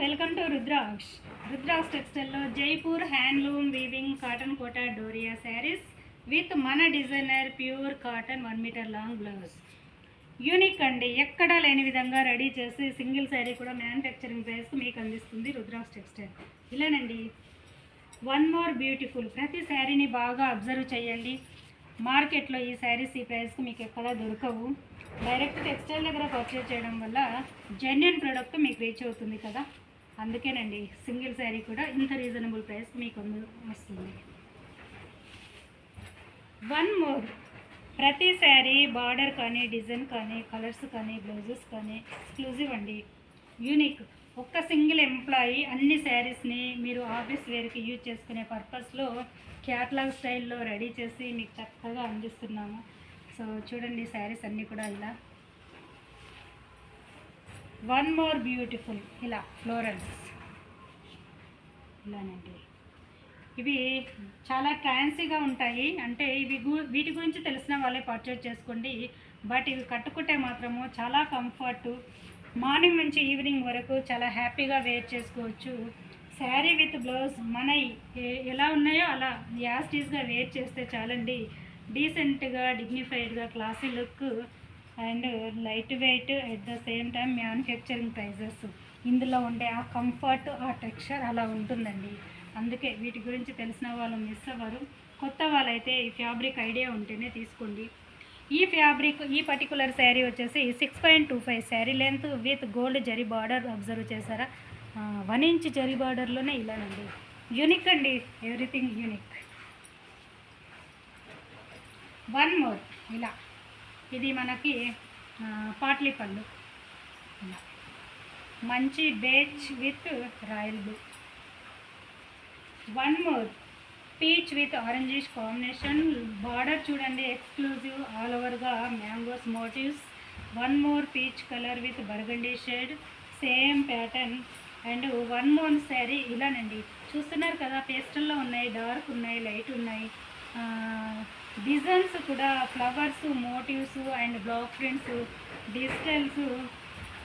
Welcome to Rudraksh టెక్స్టైల్లో Jaipur handloom weaving cotton Kota Doria saris with మన designer pure cotton 1 metre long blouse. Unique అండి, ఎక్కడా లేని విధంగా రెడీ చేసి సింగిల్ శారీ కూడా మ్యానుఫ్యాక్చరింగ్ ప్రైస్కి మీకు అందిస్తుంది రుద్రాక్ష్ టెక్స్టైల్. ఇలానండి, వన్ మోర్ బ్యూటిఫుల్. ప్రతి శారీని బాగా అబ్జర్వ్ చేయండి. మార్కెట్లో ఈ శారీస్ ఈ ప్రైస్కి మీకు ఎక్కడా దొరకవు. డైరెక్ట్ టెక్స్టైల్ దగ్గర పర్చేజ్ చేయడం వల్ల జెన్యున్ ప్రోడక్ట్ మీకు రీచ్ అవుతుంది కదా, అందుకేనండి సింగిల్ శారీ కూడా ఇంత రీజనబుల్ ప్రైస్ మీకు వస్తుంది. వన్ మోర్, ప్రతి శారీ బార్డర్ కానీ డిజైన్ కానీ కలర్స్ కానీ బ్లౌజెస్ కానీ ఎక్స్క్లూజివ్ అండి, యూనిక్. ఒక్క సింగిల్ ఎంప్లాయీ అన్ని శారీస్ని మీరు ఆఫీస్ వేర్కి యూజ్ చేసుకునే పర్పస్లో క్యాటలాగ్ స్టైల్లో రెడీ చేసి మీకు చక్కగా అందిస్తున్నాము. సో చూడండి, శారీస్ అన్నీ కూడా ఇలా వన్ మోర్ బ్యూటిఫుల్, ఇలా ఫ్లోరల్స్ ఇలానండి. ఇవి చాలా ఫ్యాన్సీగా ఉంటాయి, అంటే వీటి గురించి తెలిసిన వాళ్ళే పర్చేజ్ చేసుకోండి. బట్ ఇవి కట్టుకుంటే మాత్రము చాలా కంఫర్టు, మార్నింగ్ నుంచి ఈవినింగ్ వరకు చాలా హ్యాపీగా వేర్ చేసుకోవచ్చు. శారీ విత్ బ్లౌజ్ మన ఎలా ఉన్నాయో అలా యాస్టీస్గా వేర్ చేస్తే చాలండి. డీసెంట్గా, డిగ్నిఫైడ్గా, classy look and light weight, at the same time manufacturing prices. ఇందులో ఉండే ఆ కంఫర్ట్, ఆ టెక్స్చర్ అలా ఉంటుందండి. అందుకే వీటి గురించి తెలిసిన వాళ్ళు మిస్ అవ్వరు. కొత్త వాళ్ళైతే ఈ ఫ్యాబ్రిక్ ఐడియా ఉంటేనే తీసుకోండి. ఈ పర్టికులర్ శారీ వచ్చేసి 6.25 sari length with gold zari border. Observe చేశారా, 1 ఇంచ్ జరీ బార్డర్లోనే ఇలానండి. యూనిక్ అండి, ఎవ్రీథింగ్ యూనిక్. వన్ మోర్, ఇలా ఇది మనకి పాట్లీ పళ్ళు, ఇలా మంచి beige with royal blue. One more, peach with orangish combination. Border చూడండి, ఎక్స్క్లూజివ్, ఆల్ ఓవర్గా mangoes motifs. One more peach colour with burgundy shade, same pattern. And one more sari ఇలానండి, చూస్తున్నారు కదా, పేస్టల్లో ఉన్నాయి, డార్క్ ఉన్నాయి, లైట్ ఉన్నాయి. డిజైన్స్ కూడా flowers, motifs and block prints, digitals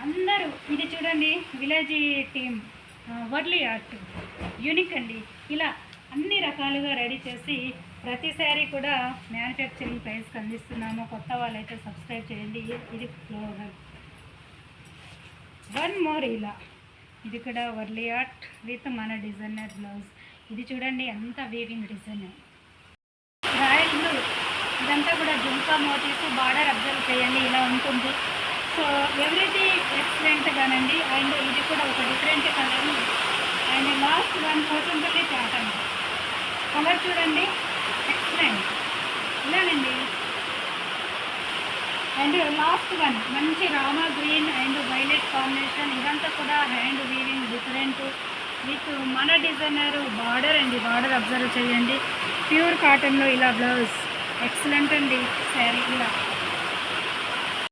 అందరూ. ఇది చూడండి, village team Warli art, unique అండి. ఇలా అన్ని రకాలుగా రెడీ చేసి ప్రతి శారీ కూడా మ్యానుఫ్యాక్చరింగ్ ప్రైస్కి అందిస్తున్నాము. కొత్త వాళ్ళైతే సబ్స్క్రైబ్ చేయండి. ఇది ఫ్లోరల్. వన్ మోర్, ఇలా ఇది కూడా వర్లీ ఆర్ట్ విత్ మన డిజైనర్ బ్లౌజ్. ఇది చూడండి, అంతా వీవింగ్ డిజైన్, రాయల్ బ్లూ. ఇదంతా కూడా జుంకా మోటివ్స్. బార్డర్ అబ్జర్వ్ చేయండి, ఇలా ఉంటుంది. So everything ఎక్సలెంట్గానండి. అండ్ ఇది కూడా ఒక different colour. And last one పోతుంటుంది ప్యాటర్న్. కలర్ చూడండి, ఎక్సలెంట్, ఇలానండి. అండ్ లాస్ట్ వన్ మంచి Rama green and violet combination. ఇదంతా కూడా హ్యాండ్ వీవింగ్ డిఫరెంట్ విత్ మన డిజైనర్ బార్డర్ అండి. బార్డర్ అబ్జర్వ్ చేయండి, ప్యూర్ కాటన్లో ఇలా బ్లౌజ్. ఎక్సలెంట్ అండి శారీ ఇలా.